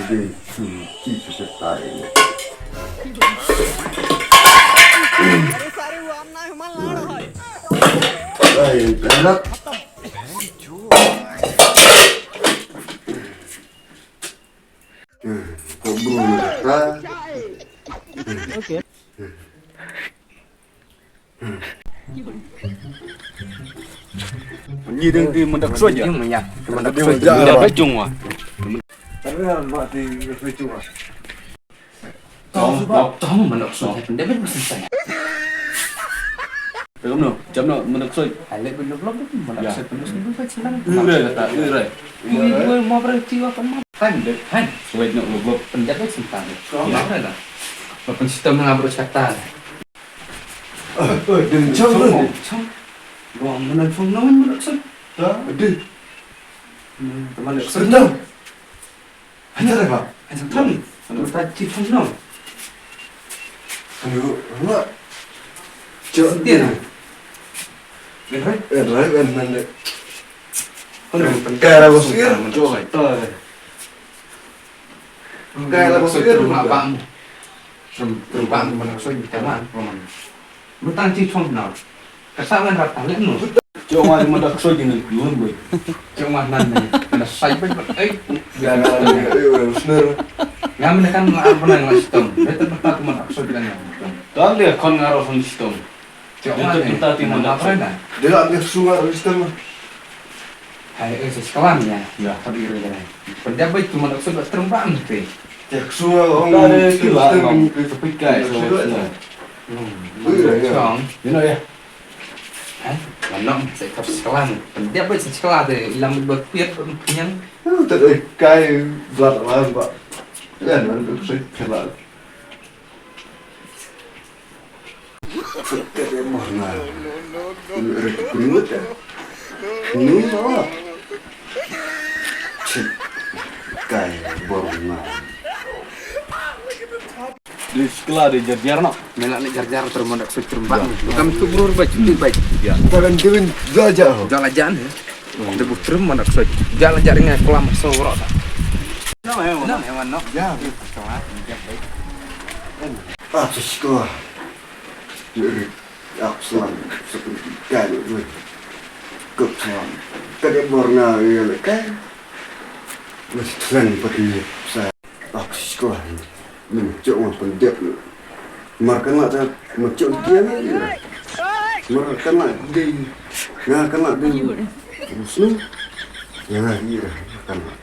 Jadi suci sesertai. Baik, enak. Kubur mereka. Oke. Nyideng di mendak saja. Menyak. Mendak Dia saja. mendak bajung wah. Tapi harus mati itu. Tahu mendak so. Dia ben selesai. Belum no, jam no mendak saja. Ale belum mendak so terus itu kan senang. Ure tak ure. Gue mau berarti apa mah? Kan deh, kan. Sulit no lo. Penjaga simpan. Ya lah. Bapak sistem ngabro kata. Đừng trong luôn. Xong. Gua mendak phong naon mendak so. Đó, đi. Teman dak so. Sedang. Hanya apa? Anh thân. Tôi ta chỉ phong naon. Aduh, enggak. Jangan Tiền à? Được đấy. Rồi gần này. Con đường phần Kè là một sự mình cho phải tờ rồi. Kè là một sự từ mà bạn từ bạn mình xoay cái bạn của mình nó tăng chi phong nào cái sao anh đặt lẫn nổi Cho ngoài mendak saja ni yun boy. trong mặt này là say bên mặt ấy Gak ada, bener. nggak menekan apa yang sistem itu tempat cuma aku bilang Tak dia kon ngaruh on sistem. cuma Itu kita timur apa nah Dia ambil sungai sistem. hai sekolah ya Ya. tapi ini penjabat cuma aku sudah terbang gitu Cek sungai orang. Tak ada kila ngom. Sepikai semua. chọn You know ya. là nó sẽ cấp sekolah penjabat sekolah thì làm được biết nhân Thật ơi, cái vật là vậy. Cái nó được xích thật là. Cái món này. Rất cứng á. Núi nó. Chết. Cái bom này. Di sekolah di jarjar no. melak jar-jar termondak terbang bukan itu bro baik itu baik Ya. Kalian kevin gajah. jalan jalan ya debu termondak jalan jaringnya sekolah masuk rok No ya. no hewan no Ya, sekolah baik ah, sekolah. Jadi, aku selalu seperti kayu gue. Kesan. Tadi warna ya, kan? Masih selain seperti saya. Aku sekolah ini. Mencok pendek. Markan lah saya mencok dia ni. Markan lah dia. Nah, kan lah dia. Terus ni. Ya, iya, kan lah.